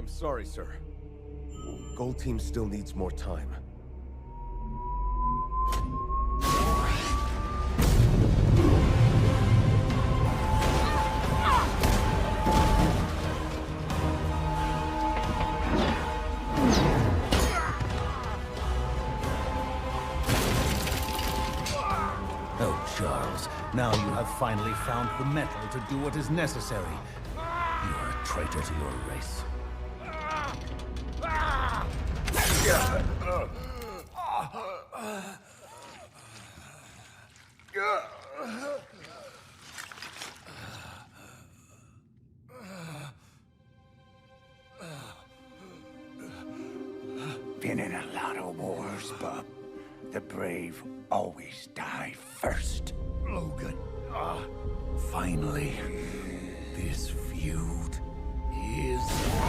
I'm sorry, sir. Gold Team still needs more time. Oh, Charles, now you have finally found the metal to do what is necessary. You are a traitor to your race. Been in a lot of wars, bub. The brave always die first. Logan, finally, this feud is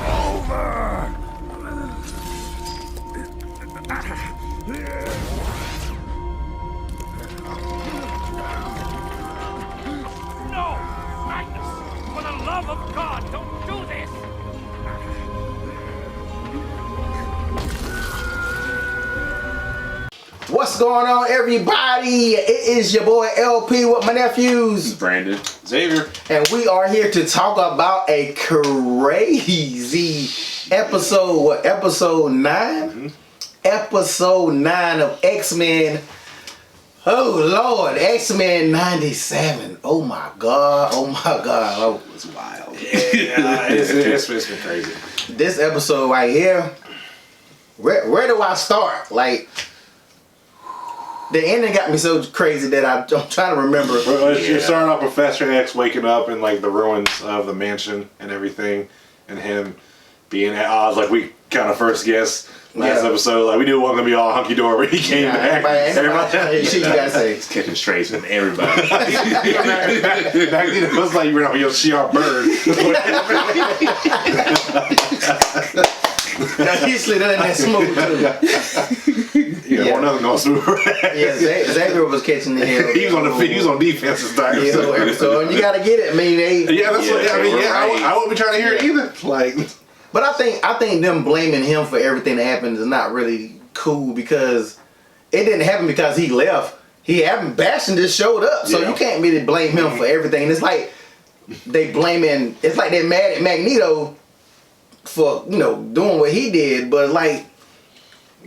over. No! Magnus! For the love of God, don't do this! What's going on, everybody? It is your boy LP with my nephews Brandon, Xavier, and we are here to talk about a crazy episode. What, episode 9? Mm-hmm. Episode 9 of X-Men. Oh Lord, X-Men 97. Oh my God, oh my God. Oh, it's wild. it's been crazy. This episode right here, where do I start? Like, the ending got me so crazy that I'm trying to remember. Well, you're starting off Professor X waking up in like the ruins of the mansion and everything, and him being at odds, like we kind of first guessed last episode. Like we knew it wasn't gonna be all hunky dory when he came back. Everybody, you guys say he's catching strays from everybody. Back then it was like you were on your CR bird. He slid in that smooth too. Yeah, nothing gonna smooth. Yeah, Xavier was catching the hell. He was on defense this time. So and you gotta get it. I mean, I won't be trying to hear it either. Like, but I think them blaming him for everything that happened is not really cool, because it didn't happen because he left. He happened. Bastion just showed up, so you can't really blame him for everything. And it's like they blaming. It's like they're mad at Magneto for doing what he did, but like.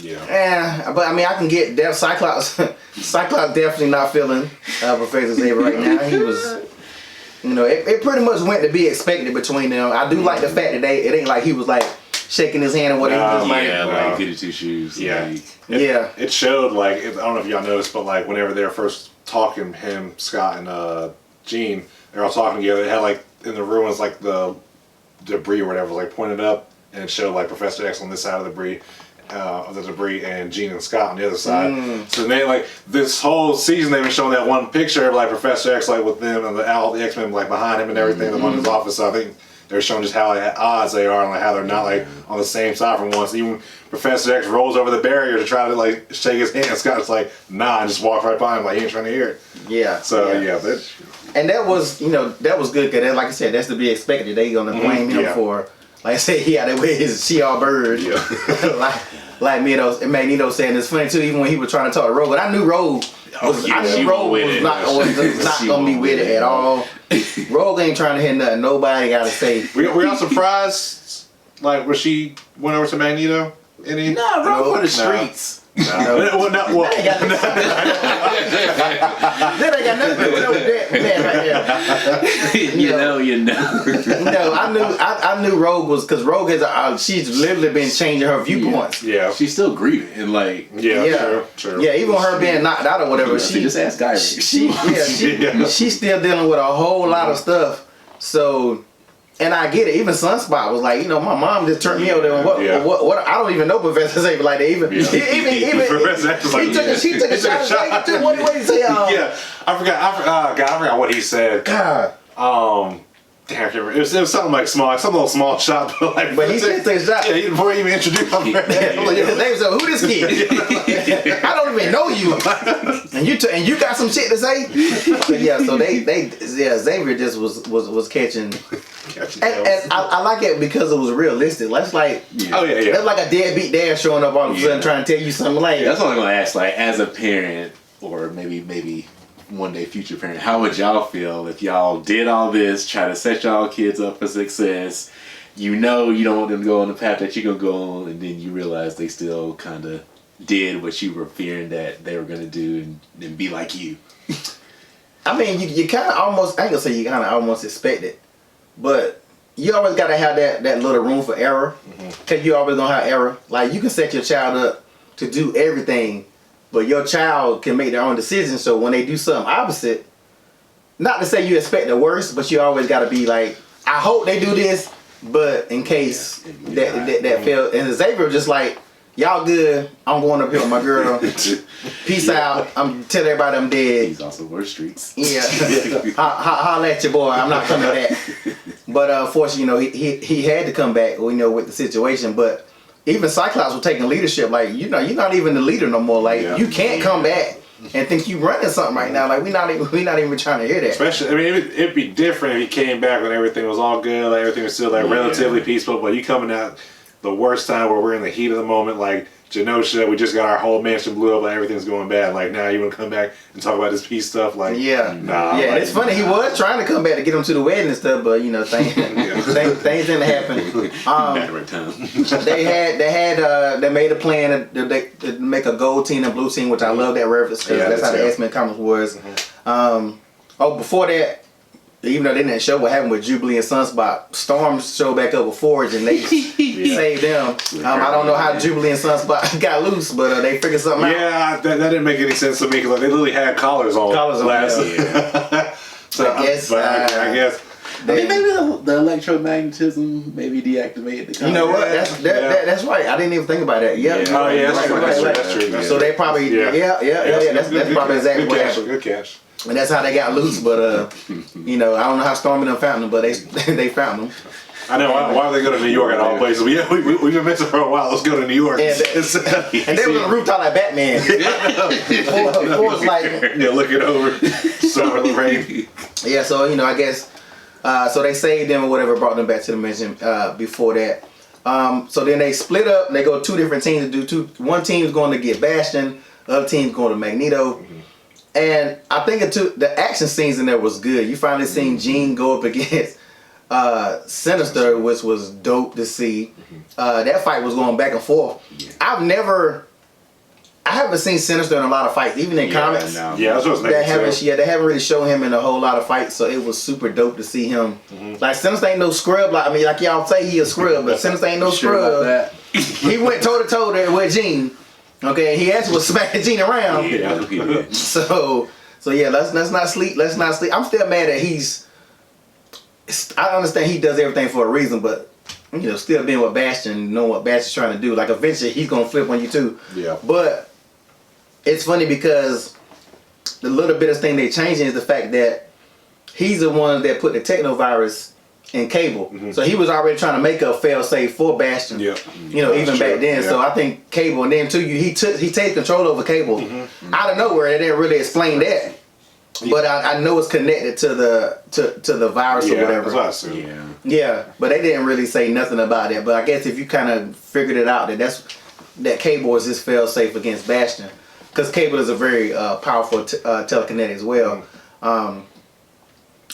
Yeah. But I mean, I can get Cyclops. Cyclops definitely not feeling Professor Xavier right now. He was, it pretty much went to be expected between them. I do like the fact that it ain't like he was like shaking his hand or whatever. Like goody two shoes. It showed like I don't know if y'all noticed, but like whenever they were first talking, him, Scott, and Jean, they're all talking together. They had like in the ruins like the debris or whatever was like pointed up, and it showed like Professor X on this side of the debris, and Jean and Scott on the other side. So they like this whole season they've been showing that one picture of like Professor X like with them and all the X-Men like behind him and everything, the one in his office. So I think they're showing just how at odds they are and like how they're not like on the same side from once. Even Professor X rolls over the barrier to try to like shake his hand. Scott's like, nah, and just walk right by him like he ain't trying to hear it. Yeah. So and that was that was good, because like I said, that's to be expected. They gonna blame him for, like I said, he had to wear his CR bird. like Magneto saying. It's funny too, even when he was trying to talk to Rogue, but I knew Rogue was not gonna be with it at all. Rogue ain't trying to hear nothing nobody gotta say. Were y'all surprised like when she went over to Magneto? Nah, Rogue for the streets. No. Well, that ain't got nothing to do with that man right there. No, I knew Rogue was, because Rogue has she's literally been changing her viewpoints. Yeah, she's still grieving and like true. Yeah, even her being knocked out or whatever. She just asked Guy. She's still dealing with a whole lot of stuff. So. And I get it. Even Sunspot was like, my mom just turned me over there. What? I don't even know Professor Xavier like that. Even she took a shot at Xavier too. What did he say? I forgot what he said. God. Damn, I can't remember. It was something like small, some little small shop, but like. But he did take a shot. Yeah, before he even introduced him. His name's who this kid? I don't even know you. And you got some shit to say? But yeah, so Xavier just was catching. And I like it because it was realistic. That's like that's like a deadbeat dad showing up all of a sudden trying to tell you something like. That's what I'm gonna ask. Like, as a parent, or maybe one day future parent, how would y'all feel if y'all did all this, try to set y'all kids up for success? You know you don't want them to go on the path that you're gonna go on, and then you realize they still kind of did what you were fearing that they were gonna do, and be like you. I mean, you kind of almost, I ain't gonna say you kind of almost expect it, but you always gotta have that little room for error, because you always gonna have error. Like, you can set your child up to do everything, but your child can make their own decisions. So when they do something opposite, not to say you expect the worst, but you always got to be like, I hope they do this, but in case that fails. And Xavier just like, y'all good, I'm going up here with my girl. Peace out. I'm telling everybody I'm dead. He's also worse streets. Yeah. Holla at your boy. I'm not coming back. But unfortunately, he had to come back, with the situation. But even Cyclops was taking leadership. Like, you're not even the leader no more. Like, you can't come back and think you running something right now. Like, we not even trying to hear that. Especially, I mean, it'd be different if he came back when everything was all good, like everything was still like relatively peaceful. But you coming out the worst time where we're in the heat of the moment, like Genosha, we just got our whole mansion blew up, like everything's going bad. Like, now you want to come back and talk about this peace stuff? Like, nah. Yeah, like, it's funny. He was trying to come back to get him to the wedding and stuff, but things didn't happen. They made a plan to make a gold team and blue team, which I love that reference because that's how the X-Men comics was. Before that, even though they didn't show what happened with Jubilee and Sunspot, Storm showed back up with Forge and they saved them. I don't know how Jubilee and Sunspot got loose, but they figured something out. Yeah, that didn't make any sense to me because they literally had collars on. So I guess. Maybe the electromagnetism maybe deactivated the collar. You know what? That's right. I didn't even think about that. Yeah. Oh yeah, that's true. So they probably that's probably exactly what happened. Good catch. And that's how they got loose, but I don't know how Storm and them found them, but they found them. I know. Why do they go to New York at all places? We've been mentioning for a while. Let's go to New York. And they were on the rooftop like Batman. Force like looking over, summer the rain. Yeah, so I guess so they saved them or whatever, brought them back to the mansion before that. So then they split up. And they go two different teams to do one team's going to get Bastion, the other team's going to Magneto. And I think the action scenes in there was good. You finally seen Jean go up against Sinister, which was dope to see. That fight was going back and forth. I haven't seen Sinister in a lot of fights, even in comics. No. Yeah, that's what I was they haven't really shown him in a whole lot of fights, so it was super dope to see him. Like, Sinister ain't no scrub. Like y'all say he a scrub, but Sinister ain't no scrub. He went toe to toe with Jean. Okay, he actually was smacking Jean around. Yeah. So yeah, let's not sleep. Let's not sleep. I'm still mad that I understand he does everything for a reason, but still being with Bastion, knowing what Bastion's trying to do, like eventually he's gonna flip on you too. Yeah. But it's funny because the little bit of thing they changing is the fact that he's the one that put the technovirus in Cable. So he was already trying to make a fail-safe for Bastion. Yeah. Even back then. Yeah. So I think Cable, and then too, he takes control over Cable out of nowhere. They didn't really explain that, but I know it's connected to the virus or whatever. That's what I assume. Yeah, but they didn't really say nothing about that. But I guess if you kind of figured it out that Cable is his fail-safe against Bastion, because Cable is a very powerful telekinetic as well.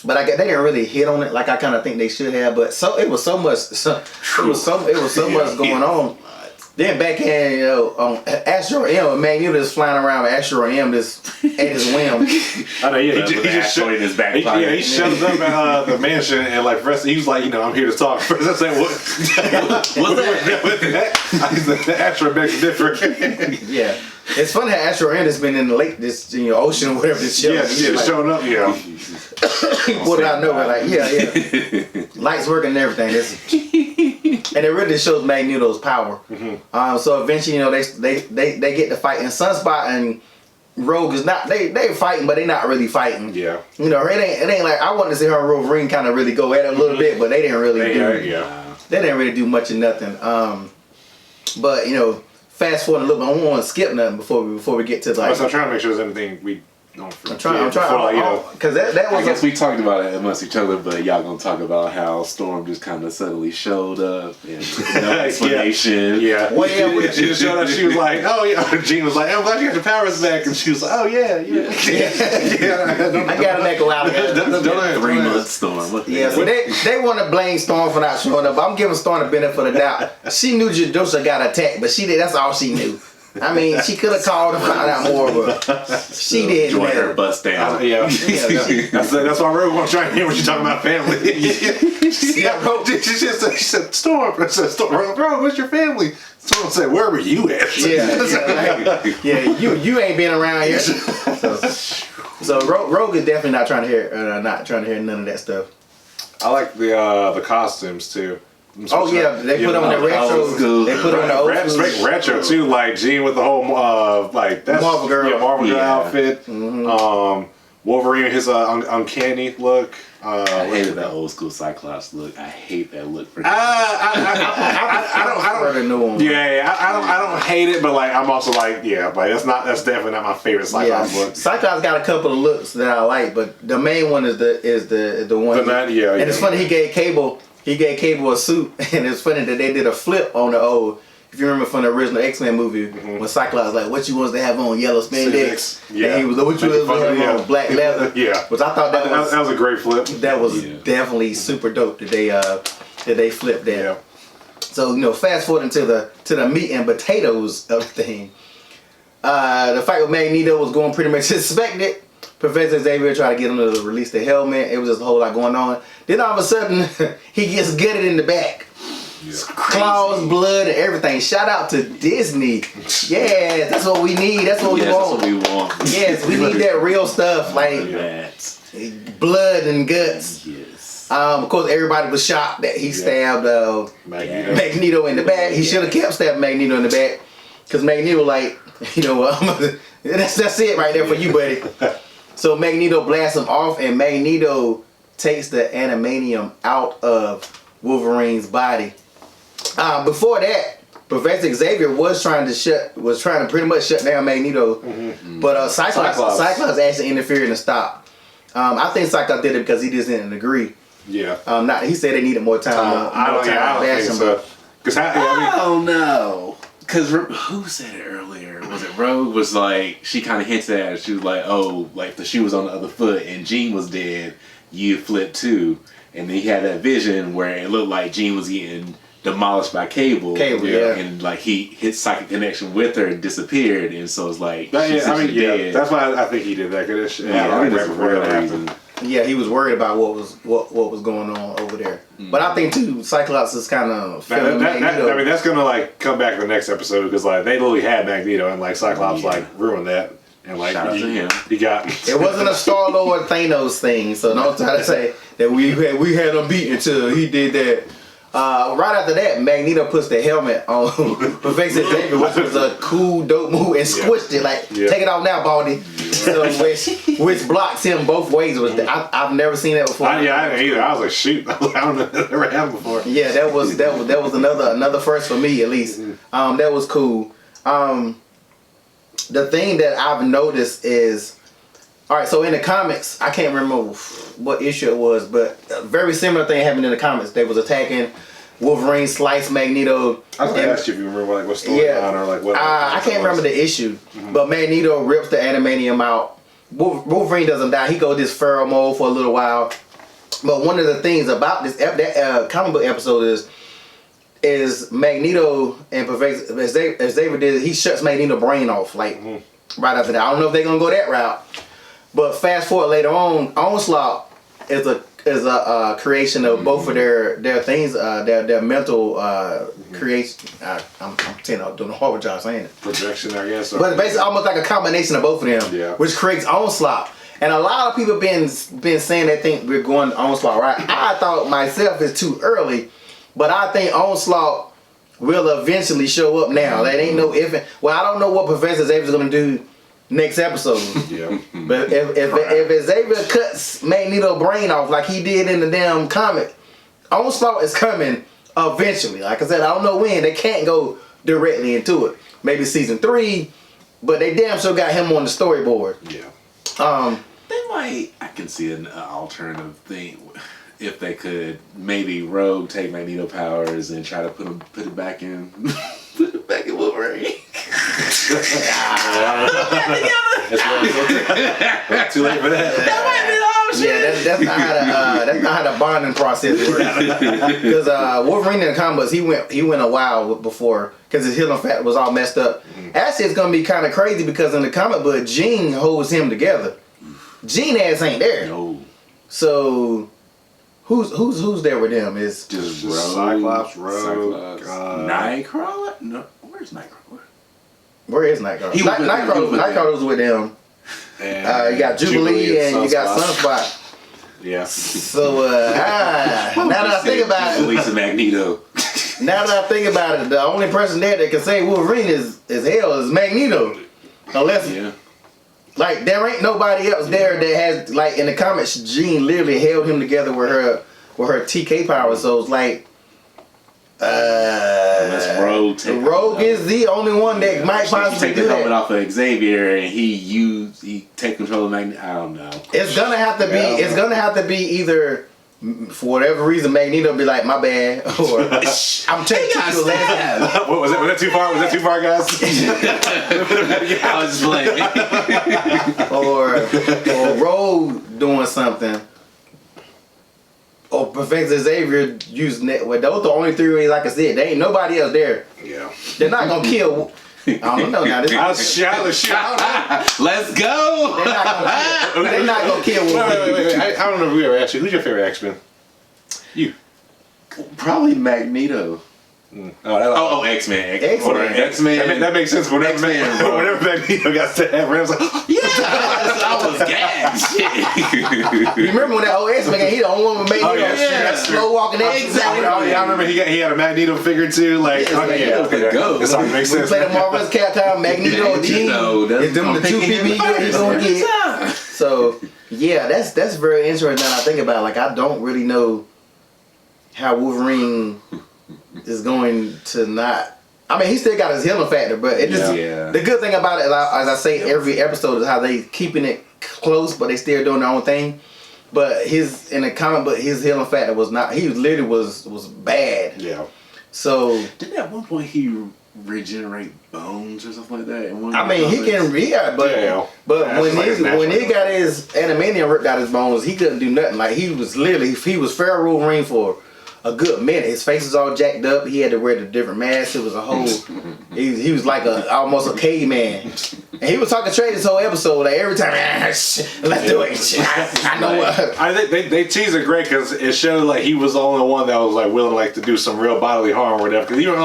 But I guess they didn't really hit on it like I kind of think they should have. But it was so much much going on. Then backhand, on Astro M, Magneto is flying around with Astro M just at his whim. I know, yeah. He just showed in his back pocket. He shows up at the mansion and like first he was like, I'm here to talk. First I said, what? What's that? The Astro makes different. Yeah. It's funny how Astro M has been in the lake, this ocean or whatever this show. Yeah, just showing up, What did I know? Like, lights working and everything. And it really shows Magneto's power. So eventually, they get to fight in Sunspot, and Rogue is not. They fighting, but they not really fighting. Yeah. You know, it ain't like I wanted to see her and Wolverine kind of really go at it a little bit, but they didn't really They didn't really do much of nothing. But you know, fast forward a little bit. I don't want to skip nothing before we get to like. I'm trying to make sure there's anything we don't forget. I'm trying. Because that was. I guess we talked about it amongst each other, but y'all gonna talk about how Storm just kind of suddenly showed up and no explanation. Yeah. Well, yeah, she just showed up. She was like, "Oh yeah." Jean was like, "I'm glad you got your powers back," and she was like, "Oh yeah." I got an echo out of it. 3 months Storm. What the Yeah, so they want to blame Storm for not showing up. I'm giving Storm the benefit of the doubt. She knew Jadosha got attacked, but she did. That's all she knew. I mean, she could have called and found out more, but she didn't. Join her bust down. That's why Rogue won't try to hear what you're talking about family. She said, Storm. I said, Storm, Rogue, what's your family? Storm said, where were you at? You ain't been around here. So Rogue is definitely not trying to hear none of that stuff. I like the costumes too. Oh yeah, they put on the retro. They put on the old school. Retro too, like Jean with the whole that's Marvel Girl. Yeah, Marvel Girl outfit. Mm-hmm. Wolverine, his uncanny look. I hated that old school Cyclops look. I hate that look for him. I don't. Yeah, I don't hate it, but like I'm also like that's definitely not my favorite Cyclops look. Cyclops got a couple of looks that I like, but the main one is the one. And it's funny he gave Cable a suit, and it's funny that they did a flip on the old. If you remember from the original X-Men movie, when Cyclops was like, "What you wants to have on yellow spandex?" Yeah, and he was like, "What you want to have on black leather?" Yeah, which I thought that was a great flip. That was definitely super dope that they flipped that. Yeah. So fast forward to the meat and potatoes of the thing. The fight with Magneto was going pretty much as expected. Professor Xavier tried to get him to release the helmet. It was just a whole lot going on. Then all of a sudden, he gets gutted in the back. Claws, blood, and everything. Shout out to Disney. Yeah, that's what we need. That's what we want. That's what we want. Yes, we need that real stuff, like blood and guts. Yes. Of course, everybody was shocked that he stabbed Magneto in the back. He should have kept stabbing Magneto in the back, because Magneto like, that's it right there for you, buddy. So Magneto blasts him off, and Magneto takes the adamantium out of Wolverine's body. Before that, Professor Xavier was trying to pretty much shut down Magneto, but Cyclops actually interfered and stopped. I think Cyclops did it because he just didn't agree. Yeah. He said they needed more time. I don't think so. I don't know. Because who said it earlier? Was it Rogue? Was like, she kind of hinted at it. She was like, oh, like the shoe was on the other foot and Jean was dead. You flipped too. And then he had that vision where it looked like Jean was getting demolished by Cable. And like his psychic connection with her disappeared. And so it's like, dead. That's why I think he did that. Cause yeah, he was worried about what was going on over there. But I think too, Cyclops is kind of that's gonna like come back in the next episode, because like they literally had Magneto and like Cyclops like ruined that, and like he got it wasn't a Star-Lord Thanos thing, so don't try to say that we had him beat until he did that. Right after that, Magneto puts the helmet on Professor Xavier, which was a cool, dope move, and squished it like, take it off now, Baldy. So which blocks him both ways. I've never seen that before. I didn't either. I was like, shoot, I don't know that ever happened before. Yeah, that was another first for me at least. That was cool. The thing that I've noticed is, all right, so in the comics, I can't remember what issue it was, but a very similar thing happened in the comics. They was attacking Wolverine, sliced Magneto. I was going to ask you if you remember like what storyline or like what. I can't remember the issue, but Magneto rips the adamantium out. Wolverine doesn't die. He goes this feral mode for a little while. But one of the things about that comic book episode is Magneto and Professor Xavier did. He shuts Magneto's brain off like right after that. I don't know if they're gonna go that route. But fast forward later on, Onslaught is a creation of both of their things, their mental creation. I'm doing a horrible job saying it. Projection, I guess. But basically, almost like a combination of both of them, which creates Onslaught. And a lot of people been saying they think we're going to Onslaught, right? I thought myself it's too early, but I think Onslaught will eventually show up now. That ain't no if. Well, I don't know what Professor Xavier's gonna do next episode. Yeah. But if Xavier cuts Magneto brain off like he did in the damn comic, Onslaught is coming eventually. Like I said, I don't know when. They can't go directly into it. Maybe season 3, but they damn sure got him on the storyboard. Yeah. They might. I can see an alternative thing if they could. Maybe Rogue take Magneto powers and try to put it back in, put it back in Wolverine. Too late for that. That might be the option. Yeah, that's not how the bonding process works. Because Wolverine in the comics, he went a while before because his healing factor was all messed up. Actually, it's gonna be kind of crazy because in the comic book, Jean holds him together. Jean ass ain't there. No. So who's there with them? Is Just Cyclops, Rogue, Nightcrawler? No, where's Nightcrawler? where is Nightcrawler? He was with them. Nightcrawler's with them. and You got Jubilee and you got Sunspot. Yeah. So now that I think about it, Lisa Magneto. now that I think about it, the only person there that can say Wolverine is hell is Magneto, unless Yeah. like there ain't nobody else there that has like in the comics. Jean literally held him together with her TK power. So it's like. Unless Rogue take Rogue is the only one that might She possibly take do the helmet that. off of Xavier and he take control of Magneto. I don't know. It's gonna have to be. It's gonna have to be either for whatever reason Magneto be like my bad or I'm taking you to last. What was that? Was that too far? Was that too far, guys? I was just playing. or Rogue doing something. Or Professor Xavier using that. Well, those are the only 3 ways I can see it. There ain't nobody else there. Yeah. They're not gonna kill. I don't know now. I was shout. Let's go. They're not gonna kill Wolverine. Wait. I don't know if we ever asked you. Who's your favorite X-Men? You. Probably Magneto. Oh, X-Men. X-Men. X-Men. that makes sense. Whenever X-Men, bro. Magneto got stabbed, I was like, Yeah, I was gagged. You remember when that old X-Men, he the only one with Magneto slow walking Exactly. oh yeah, I remember he had a Magneto figure too. Like, Yeah, Magneto could go. That's how it makes We sense. play the Marvel's Capcom, Magneto, Jean. It's them the 2 people he's gonna get. So yeah, that's very interesting. I think about it. Like I don't really know how Wolverine is going to not. I mean, he still got his healing factor, but it just the good thing about it, as I say every episode, is how they keeping it close, but they still doing their own thing. But in the comic book, his healing factor was not. He literally was bad. Yeah. So Didn't at one point he regenerate bones or something like that? I mean, he can but when he got his adamantium ripped out his bones, he couldn't do nothing. Like he was feral Wolverine for a good minute. His face was all jacked up. He had to wear the different masks. It was a whole. he was like almost a caveman. And he was talking trade this whole episode. Like every time, let's do it. I know what. I think they teased it great because it showed like he was the only one that was like willing like to do some real bodily harm or whatever. Because even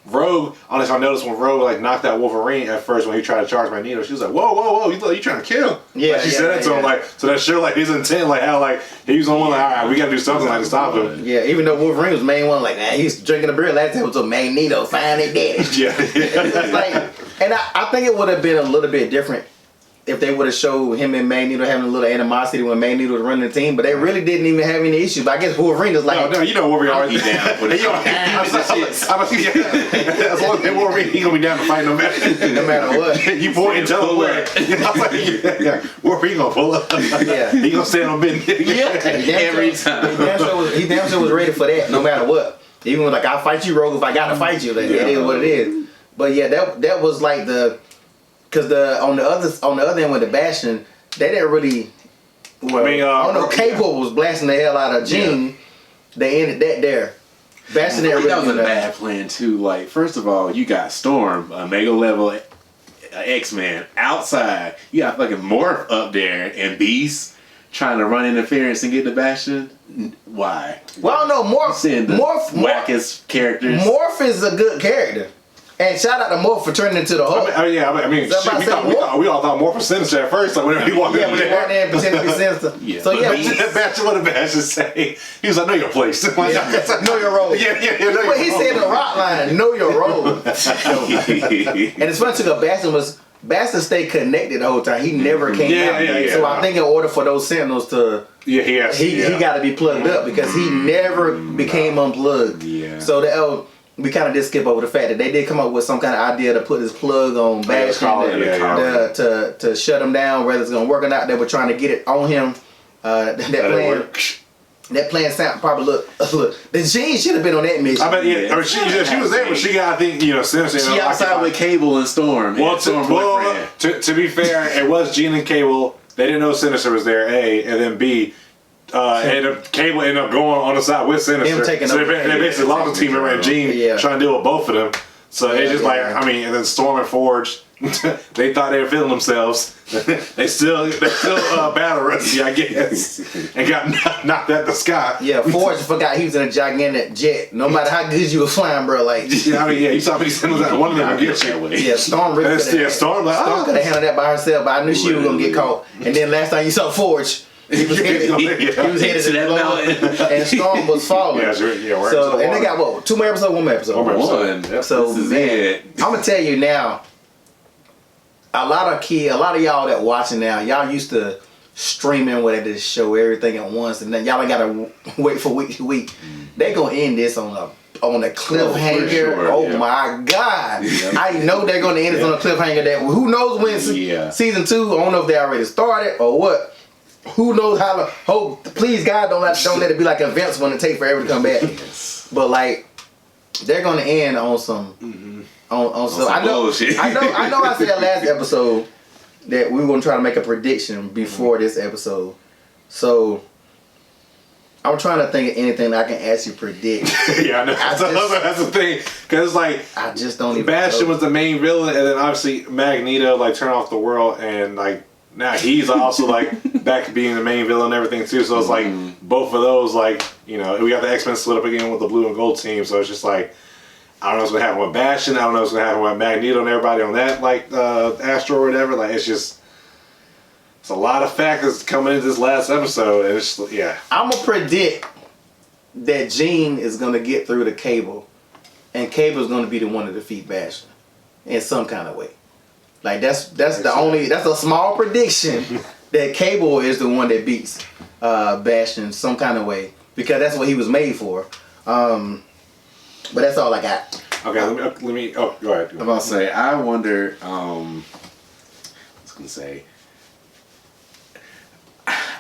Rogue, honestly, I noticed when Rogue like knocked out Wolverine at first when he tried to charge Magneto, she was like, whoa, you trying to kill? Yeah, like, she said that to him, like, so that showed like his intent, like how like he was on one like, all right, we gotta do something like to stop him. Yeah, even though Wolverine was the main one, like he's drinking a beer last time until Magneto finally did it. Yeah. It's like, and I think it would have been a little bit different if they would have showed him and Magneto having a little animosity when Magneto was running the team, but they really didn't even have any issues. But I guess Wolverine is like, no, you know Wolverine already down with it. As long as Wolverine, he gonna be down to fight no matter what. You point and tell him where. Wolverine gonna pull up. Yeah. He gonna stand on bend. Every time. He damn sure was ready for that, no matter what. Even when like I'll fight you, Rogue, if I gotta fight you, like, it is what it is. But yeah, that was like because on the other end with the Bastion, they didn't really. Well, I don't know. Cable was blasting the hell out of Jean. They ended that there. Bastion didn't really That was do a bad plan too. Like, first of all, you got Storm, a mega level X-Man outside. You got fucking Morph up there and Beast trying to run interference and get the Bastion. Why? Well, I don't know. Morph wackest characters. Morph is a good character. And shout out to Morph for turning into the Hulk. We all thought Morph was sinister at first. Like whenever he walked in when he walked in, pretending to be sinister. Yeah. So yeah, Bastion, what did Bastion say? He was like, "Know your place, know your role." Yeah. But he said the rock line, "Know your role." And it's funny too. Bastion was Bastion stayed connected the whole time. He never came out. So I think in order for those Sentinels to he got to be plugged up because he never became unplugged. Yeah. So we kind of did skip over the fact that they did come up with some kind of idea to put this plug on Bastion to shut him down, whether it's gonna work or not. They were trying to get it on him. That plan sound probably look. The Jean should have been on that mission. I bet I mean, she was there, but she got, I think, Sinister. She outside with Cable and Storm. Well, to be fair, it was Jean and Cable. They didn't know Sinister was there. A, and then B. Cable ended up going on the side with Sinister. So they basically lost the team member and Jean trying to deal with both of them. So it's just and then Storm and Forge, they thought they were feeling themselves. they still battle rusty, I guess, and got knocked out the sky. Yeah, Forge forgot he was in a gigantic jet. No matter how good you were flying, bro, like you saw me send that one of them get you. Yeah, Storm really Storm could have handled that by herself, but I knew she was gonna get caught. And then last time you saw Forge, he was headed to that mountain, and Storm was falling. So and they got what? 2 more episodes, 1 more episode. One. So man, I'm gonna tell you now. A lot of y'all that watching now, y'all used to streaming where they just show everything at once, and then y'all ain't gotta wait for week to week. They gonna end this on a cliffhanger. Sure, my God! I know they're gonna end this on a cliffhanger. That who knows when season 2? I don't know if they already started or what. Who knows how to hope? Please God, don't let it be like events when it take forever to come back. But like, they're gonna end on some. On some I know. I said last episode that we were gonna try to make a prediction before this episode. So I'm trying to think of anything that I can actually predict. I know. That's the thing, because like I just don't even. Bastion was the main villain, and then obviously Magneto turned off the world, and now he's also back to being the main villain and everything too. So it's both of those we got the X-Men split up again with the blue and gold team. So it's just I don't know what's gonna happen with Bastion. I don't know what's gonna happen with Magneto and everybody on that Astro or whatever. It's a lot of factors coming into this last episode, and it's I'm gonna predict that Jean is gonna get through to Cable, and Cable's gonna be the one to defeat Bastion in some kind of way. That's a small prediction that Cable is the one that beats Bastion some kind of way, because that's what he was made for. But that's all I got. Okay, let me. Oh, go ahead. I'm about to say. I wonder. I was gonna say.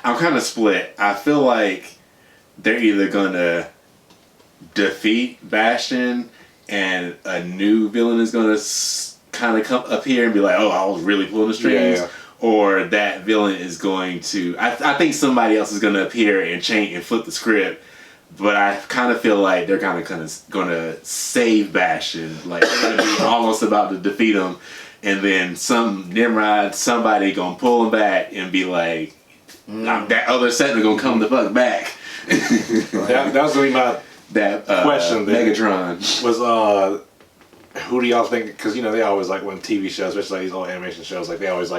I'm kind of split. I feel like they're either gonna defeat Bastion, and a new villain is gonna kind of come up here and be like, "Oh, I was really pulling the strings." Or that villain is going to. I think somebody else is gonna appear and change and flip the script. But I kind of feel like they're kind of gonna save Bastion, they're gonna be almost about to defeat him, and then Nimrod, somebody gonna pull him back and be like, that other Sentinel gonna come the fuck back. that was gonna be my question. Megatron was who do y'all think? Because they always when TV shows, especially these old animation shows, they always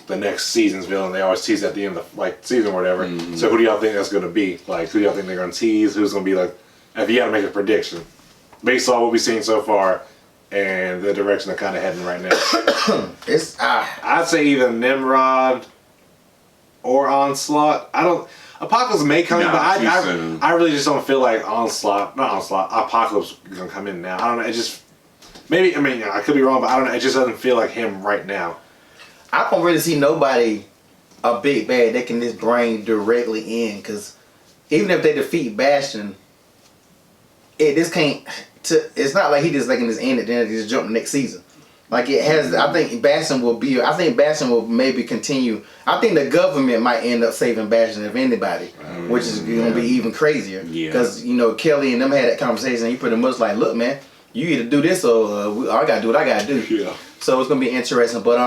the next season's villain. They always tease at the end of the season or whatever. So who do y'all think that's going to be? Who do y'all think they're going to tease? Who's going to be if you had to make a prediction based on what we've seen so far and the direction they're kind of heading right now? I'd say either Nimrod or Onslaught. Apocalypse may come in, but I really just don't feel like Apocalypse is going to come in now. I don't know. It just maybe. I mean, I could be wrong, but I don't know. It just doesn't feel like him right now. I don't really see nobody a big bad that can just bring directly in, because even if they defeat Bastion, it's not like he just can just end it then just jump the next season. It has. I think Bastion will maybe continue. I think the government might end up saving Bastion if anybody, which is gonna be even crazier. Because Kelly and them had that conversation, and he pretty much look, man, you either do this or I gotta do what I gotta do. Yeah. So it's gonna be interesting, but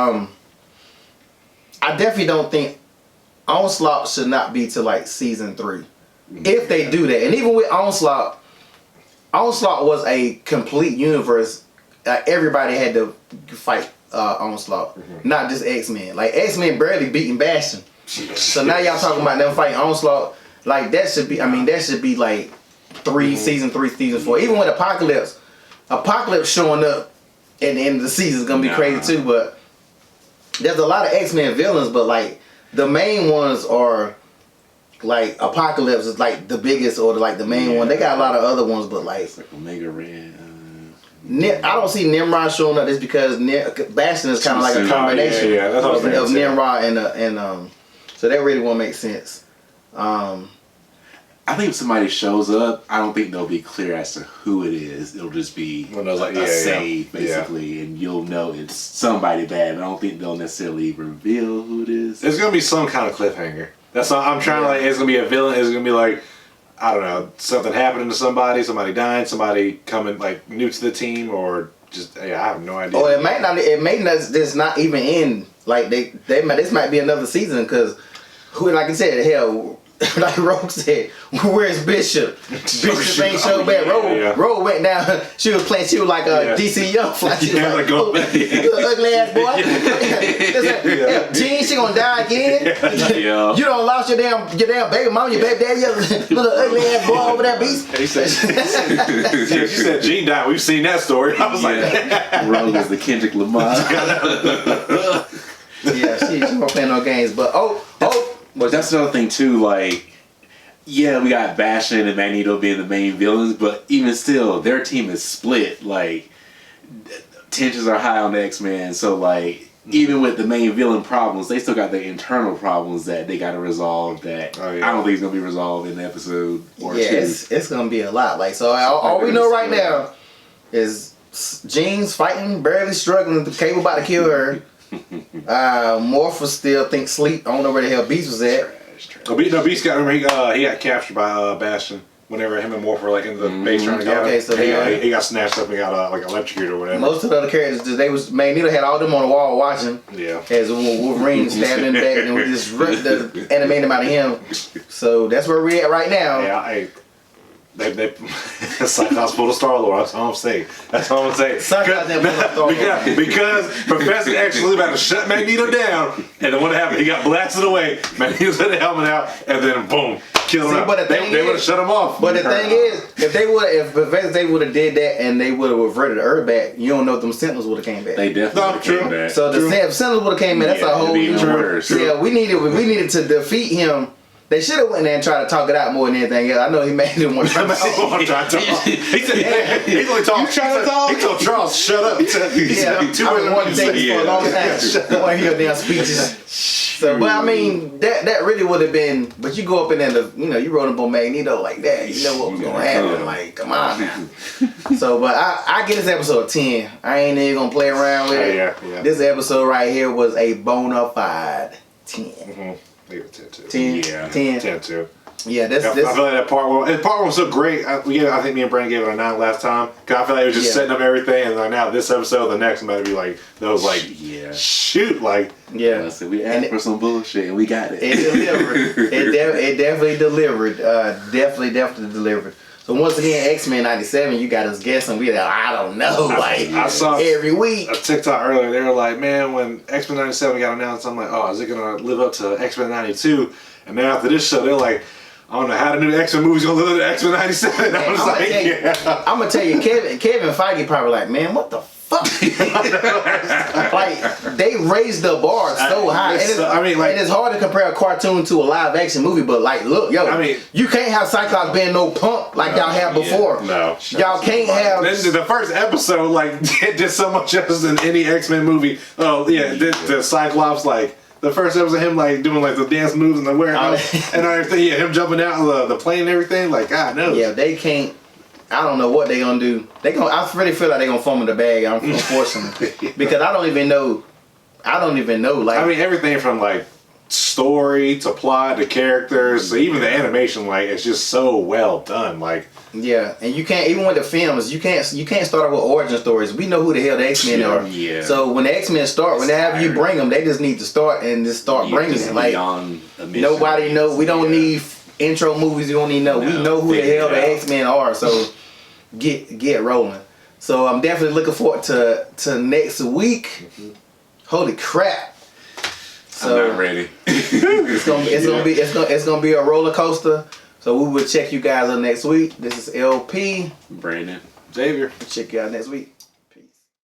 I definitely don't think Onslaught should not be to season 3. If they do that. And even with Onslaught was a complete universe. Everybody had to fight Onslaught. Not just X-Men. X-Men barely beating Bastion. So now y'all talking about them fighting Onslaught. That should be, that should be season 3, season 4. Even with Apocalypse showing up at the end of the season is going to be crazy too, but there's a lot of X-Men villains, but like the main ones are like Apocalypse is like the biggest or like the main one. They got a lot of other ones, but like Omega Red. I don't see Nimrod showing up. It's because Bastion is kind of like a combination that's what I was of Nimrod and so that really won't make sense. I think if somebody shows up, I don't think they'll be clear as to who it is. It'll just be a save, basically, and you'll know it's somebody bad. But I don't think they'll necessarily reveal who it is. It's gonna be some kind of cliffhanger. That's all I'm trying to like. It's gonna be a villain. It's gonna be like, I don't know, something happening to somebody dying, somebody coming like new to the team, or just I have no idea. Or it may not. It may not. Just not even end. Like this might be another season because who, like I said, hell. Like Rogue said, where's Bishop? Bishop ain't so bad. Rogue went down. She was playing. She was like a DC Young. Like she was like, oh, little ugly ass boy. Jean, she gonna die again. Yeah. You don't lost your damn baby mom, your baby daddy, little ugly ass boy over that beast. She said Jean died. We've seen that story. I was like, Rogue is the Kendrick Lamar. Yeah, she won't play no games. But But that's another thing too, like, yeah, we got Bastion and Magneto being the main villains, but even still, their team is split. Like, tensions are high on the X-Men, so like, even with the main villain problems, they still got their internal problems that they got to resolve that I don't think is going to be resolved in the episode or two. It's going to be a lot. Like, so all we know right now is Jean's fighting, barely struggling, the Cable about to kill her. Morpheus still thinks sleep. I don't know where the hell Beast was at. No, Beast got. Remember, he got captured by Bastion. Whenever him and Morph were like in the base trying to get him. So he got snatched up and got like electrocuted or whatever. Most of the other characters, Magneto had all them on the wall watching. Yeah. As Wolverine stabbing in the back and we just ripped the animated out of him. So that's where we're at right now. Yeah, They Cyclops pulled a Star-Lord. That's all I'm saying. That's all I'm saying. Because Professor X was about to shut Magneto down, and then what happened? He got blasted away. Magneto had the helmet out, and then boom, killed him. But they would have shut him off. But the thing is, if Professor X would have did that and they would have reverted the Earth back, you don't know if them Sentinels would have came back. They definitely came back. So if Sentinels would have came back, that's a whole new. Yeah, we needed to defeat him. They should have went there and tried to talk it out more than anything else. I know he made him want to come out. He said, he's only talking. He told Charles, shut up. I've been wanting to say this for a long time. I want to hear damn speeches. So, but I mean, that really would have been. But you go up in there, you wrote up on Magneto like that. You know what was gonna happen? Like, come on now. So, but I get this episode 10. I ain't even gonna play around with it. Yeah. This episode right here was a bona fide 10. Mm-hmm. Leave it 10 too. 10. Yeah. 10 too. Yeah, I feel like that part one was so great. I think me and Brandon gave it a 9 last time. Cause I feel like it was just setting up everything, and like now this episode, the next one might be like those shoot like So we asked for some bullshit and we got it. It delivered. it definitely delivered. Definitely delivered. So once again, X-Men 97, you got us guessing. We I don't know. I saw every week a TikTok earlier. They were like, man, when X-Men 97 got announced, I'm like, oh, is it gonna live up to X-Men 92? And then after this show, they're like, I don't know how the new X-Men movie's gonna live up to X-Men 97. I was I'm gonna tell you, Kevin Feige probably like, man, what the fuck? Like they raised the bar so high. And it's hard to compare a cartoon to a live action movie, but like, look, you can't have Cyclops being no punk like y'all had before. No, y'all can't have. The first episode like did so much else than any X-Men movie. Oh yeah, the Cyclops like. The first episode of him like doing like the dance moves in the warehouse and everything, yeah, him jumping out of the plane and everything, like God knows. Yeah, they can't. I don't know what they gonna do. I really feel like they gonna fumble the bag, unfortunately, because I don't even know. Like, I mean, everything from like story to plot to characters, to even the animation, like it's just so well done. Like, yeah, and you can't even with the films. You can't start out with origin stories. We know who the hell the X-Men are. Yeah. So when the X-Men start, whenever you bring them, they just need to start bringing it. Like nobody know. We don't need intro movies. You don't need know. We know who the hell the X-Men are. So get rolling. So I'm definitely looking forward to next week. Holy crap! So I'm not ready. It's gonna be a roller coaster. So we will check you guys out next week. This is LP. Brandon. Xavier. Check you out next week.